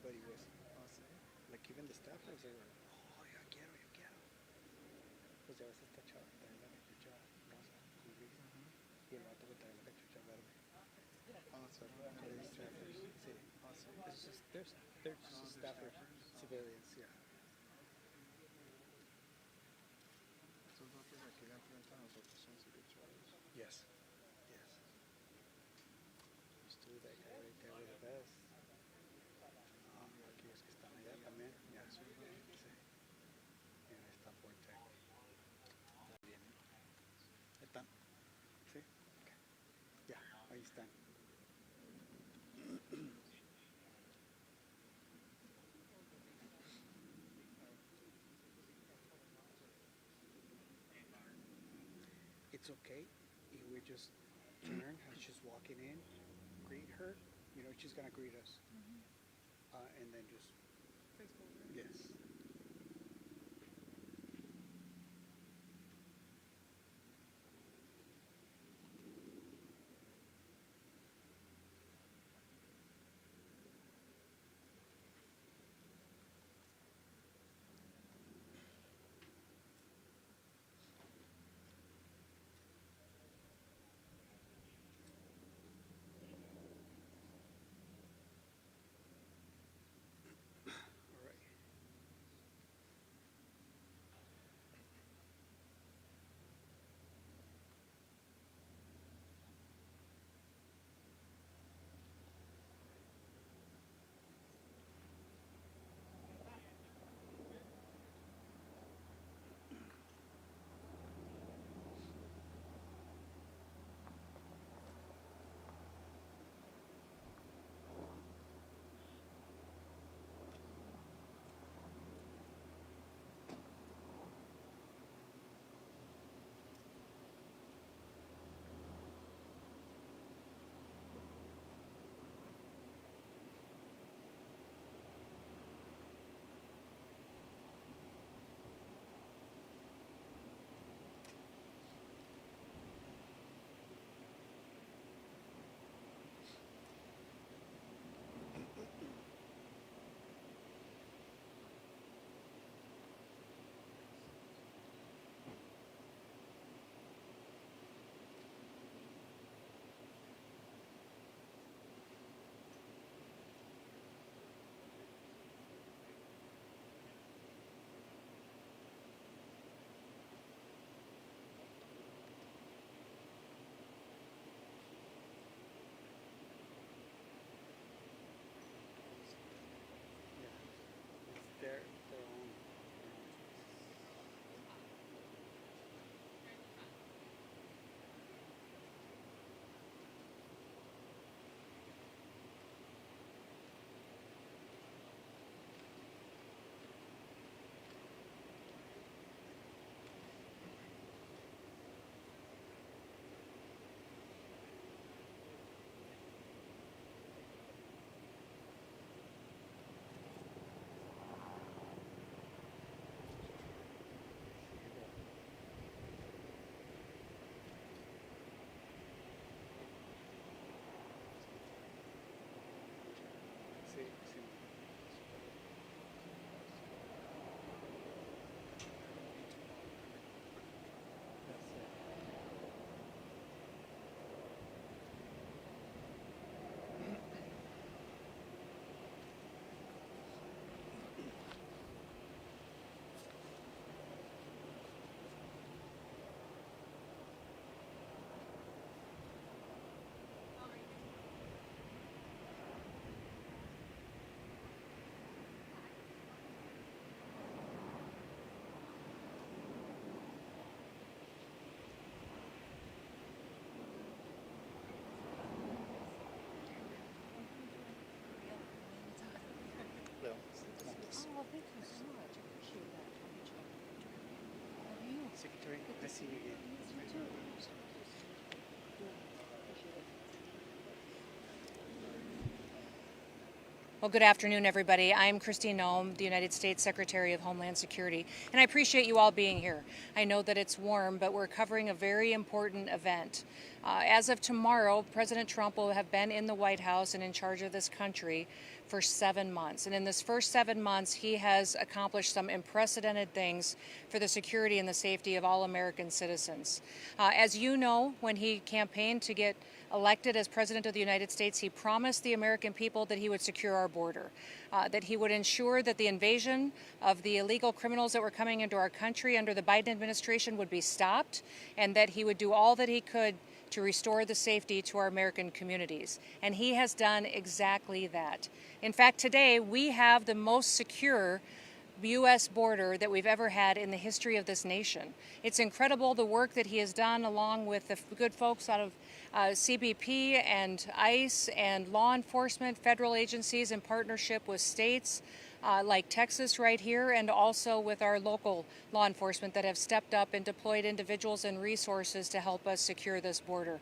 everybody was Oh, sí. like even the staffers they were like, oh yo quiero. Pues ya ves esta chava que trae la cachucha rosa con gris y el vato que trae la cachucha verde. Oh, so Are these staffers? Sí. oh, sí. It's just they're just Oh, they're staffers, staffers. Oh. civilians, yeah. Estos otros aquí de enfrente a nosotros son civil servants. Yes. Yes. There's two, that guy right there with the vest. Aquellos que están allá también. Ya. Sí, ¿verdad? Sí. Y ahí está Fortec. También. Ahí están. Sí. Okay. Ya, ahí están. It's okay if we just turn as she's walking in, greet her. You know, she's gonna greet us, and then just yes. All right. Yeah, it's their own choice. Sí, sí. That's it. Well, not this. Oh, thank you so much. I appreciate that. Love you. Secretary, nice seeing you again. Yes, you too. Yeah, appreciate it. Well, good afternoon, everybody. I'm Kristi Noem, the United States Secretary of Homeland Security, and I appreciate you all being here. I know that it's warm, but we're covering a very important event. As of tomorrow, President Trump will have been in the White House and in charge of this country for 7 months. And in this first 7 months, he has accomplished some unprecedented things for the security and the safety of all American citizens. As you know, when he campaigned to get elected as President of the United States, he promised the American people that he would secure our border, that he would ensure that the invasion of the illegal criminals that were coming into our country under the Biden administration would be stopped, and that he would do all that he could to restore the safety to our American communities. And he has done exactly that. In fact, today we have the most secure U.S. border that we've ever had in the history of this nation. It's incredible the work that he has done along with the good folks out of CBP and ICE and law enforcement, federal agencies in partnership with states like Texas right here, and also with our local law enforcement that have stepped up and deployed individuals and resources to help us secure this border.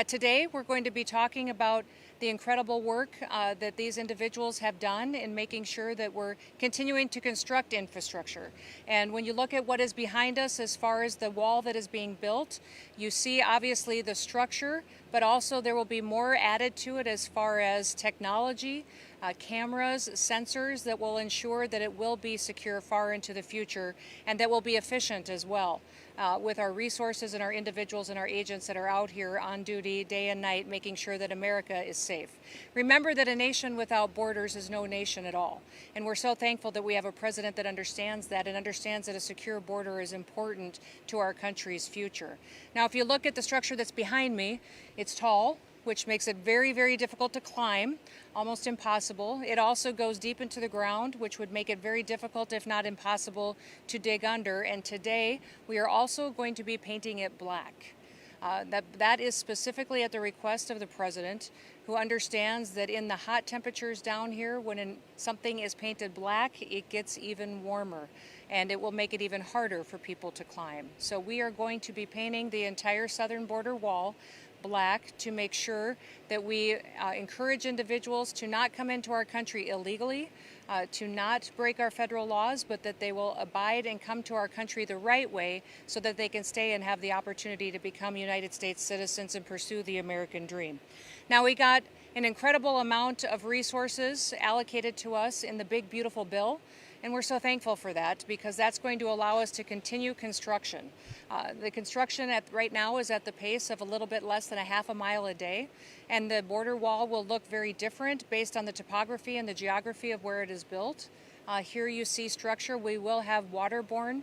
Today we're going to be talking about the incredible work that these individuals have done in making sure that we're continuing to construct infrastructure. And when you look at what is behind us as far as the wall that is being built, you see obviously the structure, but also there will be more added to it as far as technology, cameras, sensors that will ensure that it will be secure far into the future, and that will be efficient as well with our resources and our individuals and our agents that are out here on duty day and night making sure that America is safe. Remember that a nation without borders is no nation at all, and we're so thankful that we have a president that understands that and understands that a secure border is important to our country's future. Now, if you look at the structure that's behind me, it's tall, which makes it very, very difficult to climb, almost impossible. It also goes deep into the ground, which would make it very difficult, if not impossible, to dig under. And today, we are also going to be painting it black. That is specifically at the request of the president, who understands that in the hot temperatures down here, when something is painted black, it gets even warmer, and it will make it even harder for people to climb. So we are going to be painting the entire southern border wall black to make sure that we encourage individuals to not come into our country illegally, to not break our federal laws, but that they will abide and come to our country the right way so that they can stay and have the opportunity to become United States citizens and pursue the American dream. Now, we got an incredible amount of resources allocated to us in the big, beautiful bill. And we're so thankful for that, because that's going to allow us to continue construction. The construction right now is at the pace of a little bit less than a half a mile a day, and the border wall will look very different based on the topography and the geography of where it is built. Here you see structure. We will have waterborne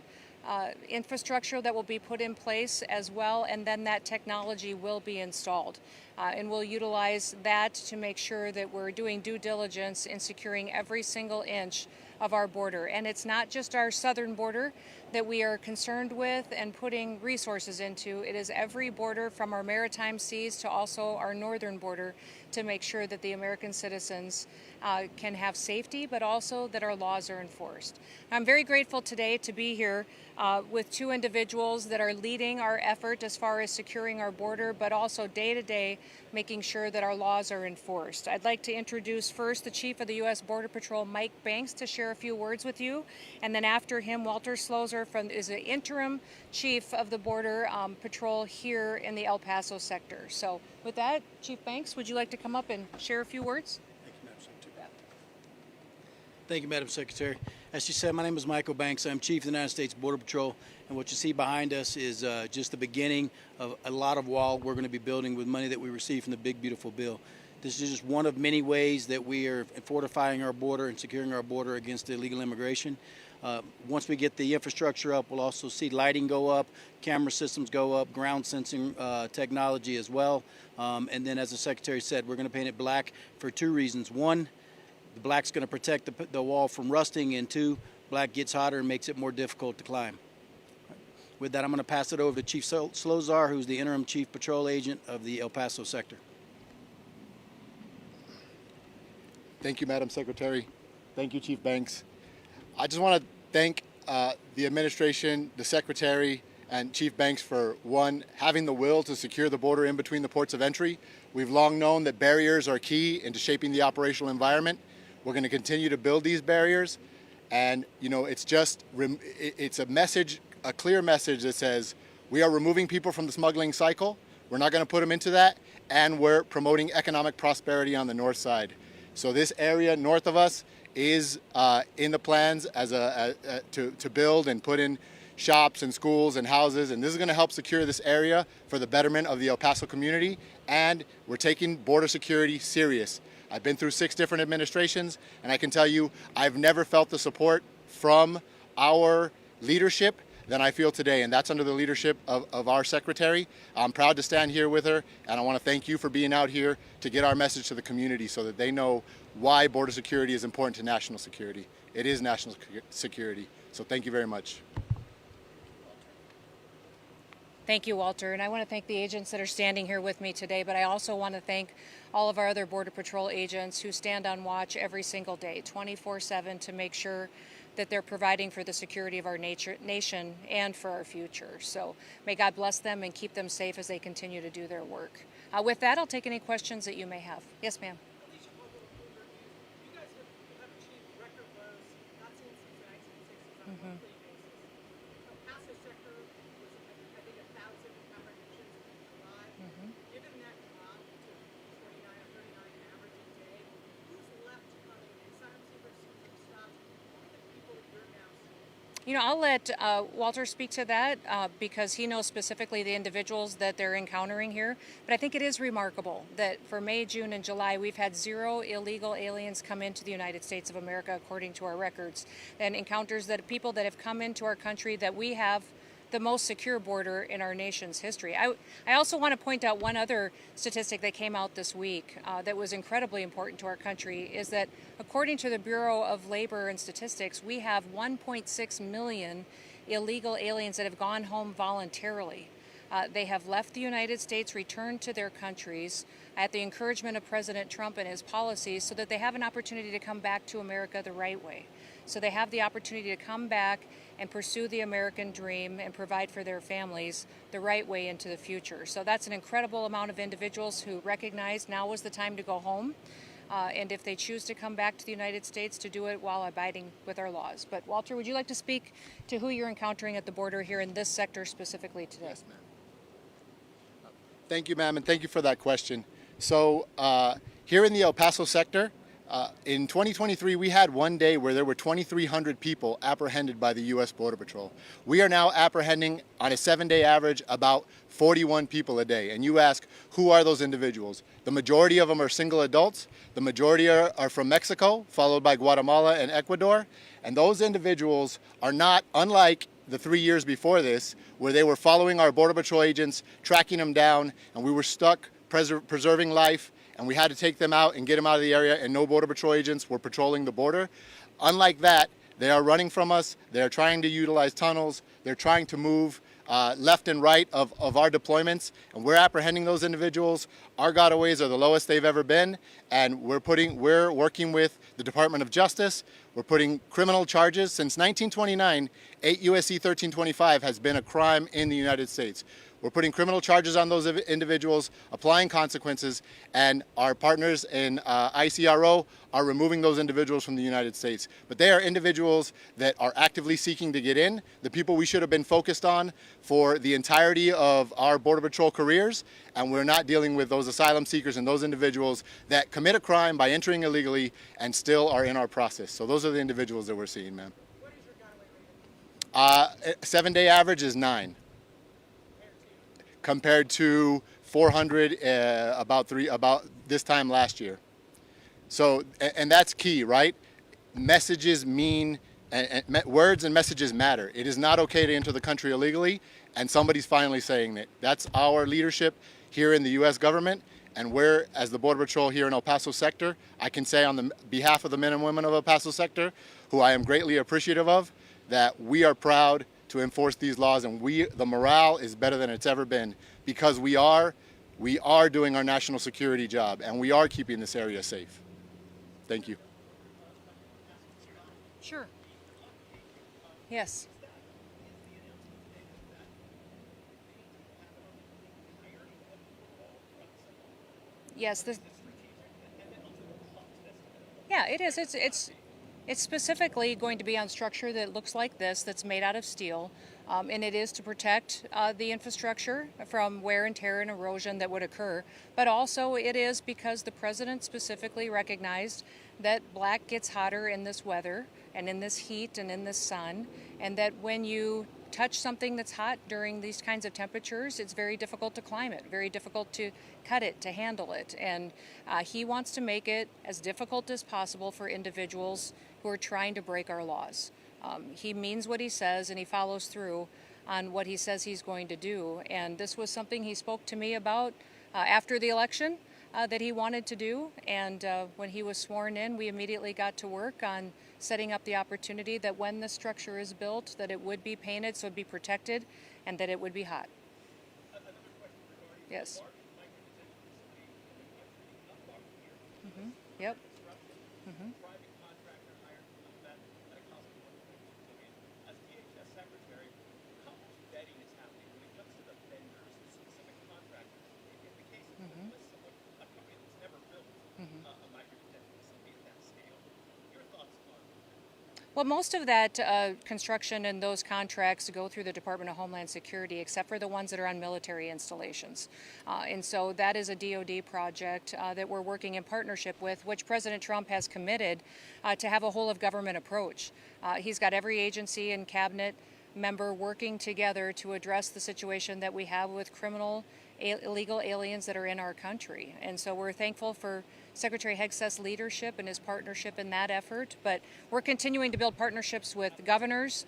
infrastructure that will be put in place as well, and then that technology will be installed. And we'll utilize that to make sure that we're doing due diligence in securing every single inch of our border. And it's not just our southern border that we are concerned with and putting resources into. It is every border from our maritime seas to also our northern border, to make sure that the American citizens can have safety, but also that our laws are enforced. I'm very grateful today to be here with two individuals that are leading our effort as far as securing our border, but also day to day making sure that our laws are enforced. I'd like to introduce first the Chief of the U.S. Border Patrol, Mike Banks, to share a few words with you. And then after him, Walter Slozer is the interim Chief of the Border Patrol here in the El Paso sector. So with that, Chief Banks, would you like to come up and share a few words? Thank you, Madam Secretary. As she said, my name is Michael Banks. I'm Chief of the United States Border Patrol, and what you see behind us is just the beginning of a lot of wall we're going to be building with money that we received from the Big Beautiful Bill. This is just one of many ways that we are fortifying our border and securing our border against illegal immigration. Once we get the infrastructure up, we'll also see lighting go up, camera systems go up, ground sensing technology as well. And then, as the Secretary said, we're going to paint it black for two reasons. One, the black's going to protect the wall from rusting, and two, black gets hotter and makes it more difficult to climb. With that, I'm going to pass it over to Chief Slozer, who's the interim Chief Patrol Agent of the El Paso sector. Thank you, Madam Secretary. Thank you, Chief Banks. I just want to thank the administration, the Secretary, and Chief Banks for, one, having the will to secure the border in between the ports of entry. We've long known that barriers are key into shaping the operational environment. We're going to continue to build these barriers. And, you know, it's just, it's a message, a clear message that says we are removing people from the smuggling cycle. We're not going to put them into that. And we're promoting economic prosperity on the north side. So this area north of us is in the plans as to build and put in shops and schools and houses, and this is going to help secure this area for the betterment of the El Paso community, and we're taking border security serious. I've been through 6 different administrations, and I can tell you I've never felt the support from our leadership than I feel today, and that's under the leadership of our secretary. I'm proud to stand here with her, and I want to thank you for being out here to get our message to the community so that they know why border security is important to national security. It is national security, so thank you very much. Thank you, Walter. And I want to thank the agents that are standing here with me today, but I also want to thank all of our other Border Patrol agents who stand on watch every single day, 24/7, to make sure that they're providing for the security of our nation and for our future. So may God bless them and keep them safe as they continue to do their work. With that, I'll take any questions that you may have. Yes, ma'am. You guys have achieved record lows, not seen since the 1960s on a monthly basis. El Paso sector was, I think, 1,000 apprehensions in July. Given that drop to 29 or 39 average a day, who's left coming in? Asylum seekers stopped. What are the people that you're now seeing? You know, I'll let Walter speak to that because he knows specifically the individuals that they're encountering here. But I think it is remarkable that for May, June, and July, we've had 0 illegal aliens come into the United States of America, according to our records, and encounters that people that have come into our country that we have the most secure border in our nation's history. I also want to point out one other statistic that came out this week that was incredibly important to our country, is that according to the Bureau of Labor and Statistics, we have 1.6 million illegal aliens that have gone home voluntarily. They have left the United States, returned to their countries at the encouragement of President Trump and his policies so that they have an opportunity to come back to America the right way. So they have the opportunity to come back and pursue the American dream and provide for their families the right way into the future. So that's an incredible amount of individuals who recognize now is the time to go home. And if they choose to come back to the United States, to do it while abiding with our laws. But Walter, would you like to speak to who you're encountering at the border here in this sector specifically today? Yes, ma'am. Thank you, ma'am, and thank you for that question. So here in the El Paso sector, in 2023, we had one day where there were 2,300 people apprehended by the U.S. Border Patrol. We are now apprehending, on a 7-day average, about 41 people a day. And you ask, who are those individuals? The majority of them are single adults. The majority are from Mexico, followed by Guatemala and Ecuador. And those individuals are not, unlike the 3 years before this, where they were following our Border Patrol agents, tracking them down, and we were stuck preserving life, and we had to take them out and get them out of the area, and no Border Patrol agents were patrolling the border. Unlike that, they are running from us. They're trying to utilize tunnels. They're trying to move left and right of our deployments, and we're apprehending those individuals. Our gotaways are the lowest they've ever been, and we're working with the Department of Justice. We're putting criminal charges. Since 1929, 8 U.S.C. 1325 has been a crime in the United States. We're putting criminal charges on those individuals, applying consequences, and our partners in ICRO are removing those individuals from the United States. But they are individuals that are actively seeking to get in, the people we should have been focused on for the entirety of our Border Patrol careers, and we're not dealing with those asylum seekers and those individuals that commit a crime by entering illegally and still are in our process. So those are the individuals that we're seeing, ma'am. What is your gotaway rate? 7-day average is 9. Compared to 400 about this time last year. So, and that's key, right? Messages mean, words and messages matter. It is not okay to enter the country illegally, and somebody's finally saying that. That's our leadership here in the U.S. government, and we're, as the Border Patrol here in El Paso sector, I can say on the behalf of the men and women of El Paso sector, who I am greatly appreciative of, that we are proud to enforce these laws, and the morale is better than it's ever been because we are doing our national security job, and we are keeping this area safe. Thank you. Sure. Yes. Yes. Yeah, it is. It's specifically going to be on structure that looks like this, that's made out of steel, and it is to protect the infrastructure from wear and tear and erosion that would occur. But also, it is because the president specifically recognized that black gets hotter in this weather and in this heat and in this sun, and that when you touch something that's hot during these kinds of temperatures, it's very difficult to climb it, very difficult to cut it, to handle it. And he wants to make it as difficult as possible for individuals who are trying to break our laws. He means what he says, and he follows through on what he says he's going to do. And this was something he spoke to me about after the election that he wanted to do. And when he was sworn in, we immediately got to work on setting up the opportunity that when the structure is built, that it would be painted so it'd be protected and that it would be hot. Yes. Mm-hmm. Yep. Mm-hmm. Well, most of that construction and those contracts go through the Department of Homeland Security, except for the ones that are on military installations. And so that is a DoD project that we're working in partnership with, which President Trump has committed to have a whole of government approach. He's got every agency and cabinet member working together to address the situation that we have with criminal illegal aliens that are in our country. And so we're thankful for Secretary Hegseth's leadership and his partnership in that effort, but we're continuing to build partnerships with governors,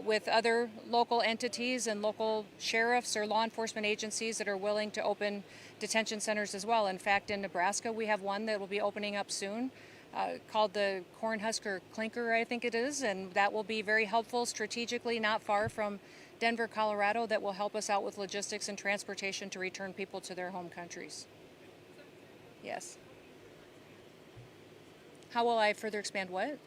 with other local entities and local sheriffs or law enforcement agencies that are willing to open detention centers as well. In fact, in Nebraska, we have one that will be opening up soon called the Cornhusker Clinker, I think it is, and that will be very helpful strategically, not far from Denver, Colorado, that will help us out with logistics and transportation to return people to their home countries. Yes. How will I further expand what?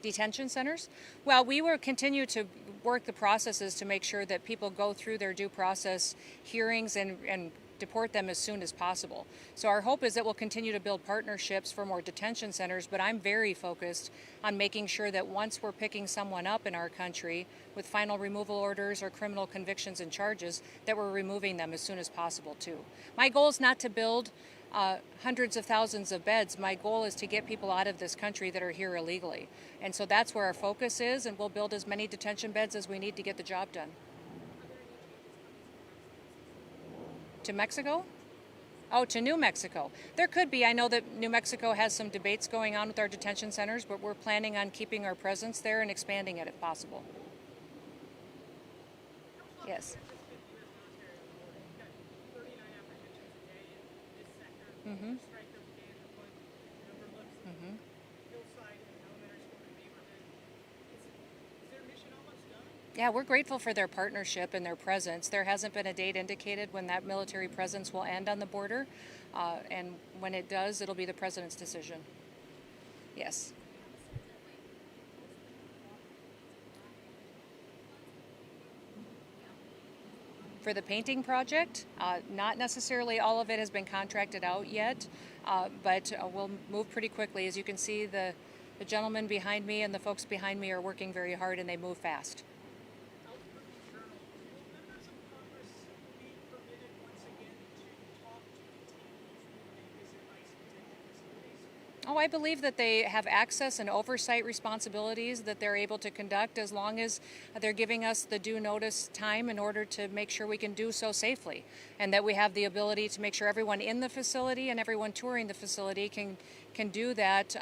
Detention centers? Well, we will continue to work the processes to make sure that people go through their due process hearings and deport them as soon as possible. So our hope is that we'll continue to build partnerships for more detention centers, but I'm very focused on making sure that once we're picking someone up in our country with final removal orders or criminal convictions and charges, that we're removing them as soon as possible too. My goal is not to build hundreds of thousands of beds. My goal is to get people out of this country that are here illegally. And so that's where our focus is, and we'll build as many detention beds as we need to get the job done. To Mexico? Oh, to New Mexico. There could be. I know that New Mexico has some debates going on with our detention centers, but we're planning on keeping our presence there and expanding it if possible. Yes. Mm-hmm. Yeah, we're grateful for their partnership and their presence. There hasn't been a date indicated when that military presence will end on the border, and when it does, it'll be the president's decision. Yes. For the painting project, not necessarily all of it has been contracted out yet, but we'll move pretty quickly. As you can see, the gentleman behind me and the folks behind me are working very hard, and they move fast. Oh, I believe that they have access and oversight responsibilities that they're able to conduct as long as they're giving us the due notice time in order to make sure we can do so safely, and that we have the ability to make sure everyone in the facility and everyone touring the facility can do that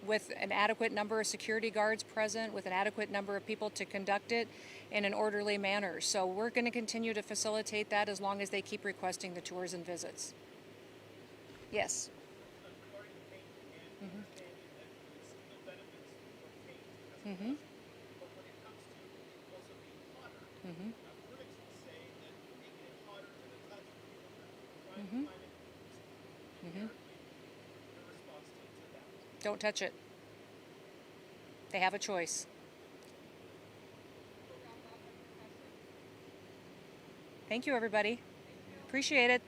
with an adequate number of security guards present, with an adequate number of people to conduct it in an orderly manner. So we're going to continue to facilitate that as long as they keep requesting the tours and visits. Yes. Mm-hmm. Mm-hmm. Mm-hmm. Mm-hmm. Don't touch it. They have a choice. Thank you, everybody. Appreciate it.